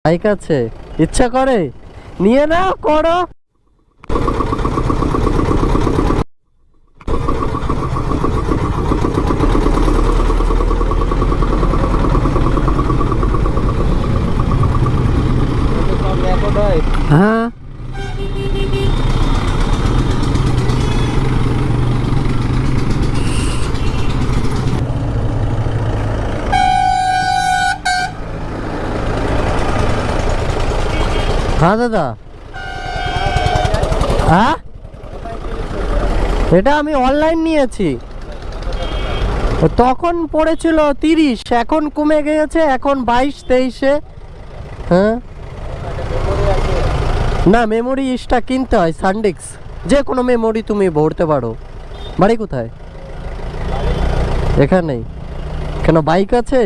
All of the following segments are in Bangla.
বাইক আছে, ইচ্ছা করে নিয়ে নাও, করো। হ্যাঁ, হ্যাঁ দাদা। হ্যাঁ, এটা আমি অনলাইন নিয়েছি। তখন পড়েছিল 30, এখন কমে গিয়েছে, এখন 22-23-এ। হ্যাঁ, না মেমোরি ইসটা কিনতে হয়, সানডিস্ক। যে কোনো মেমোরি তুমি ভরতে পারো। বাড়ি কোথায়? এখানেই। কেন, বাইক আছে?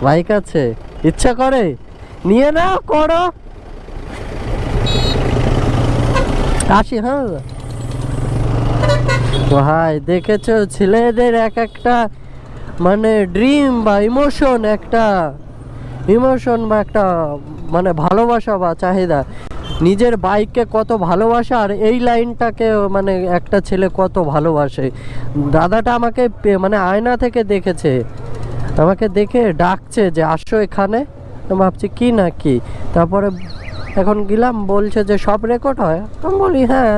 বাইক আছে, ইচ্ছা করে নিয়ে নাও, করো। আসি, হ্যাঁ ভাই। দেখেছো ছেলেদের এক একটা মানে ড্রিম বা ইমোশন, একটা ইমোশন বা একটা মানে ভালোবাসা বা চাহিদা। নিজের বাইককে কত ভালোবাসা, আর এই লাইনটাকে মানে একটা ছেলে কত ভালোবাসে। দাদাটা আমাকে মানে আয়না থেকে দেখেছে, আমাকে দেখে ডাকছে যে আসো এখানে। আমি ভাবছি কি না কি, তারপরে এখন গেলাম, বলছে যে সব রেকর্ড হয়। আমি বলি হ্যাঁ।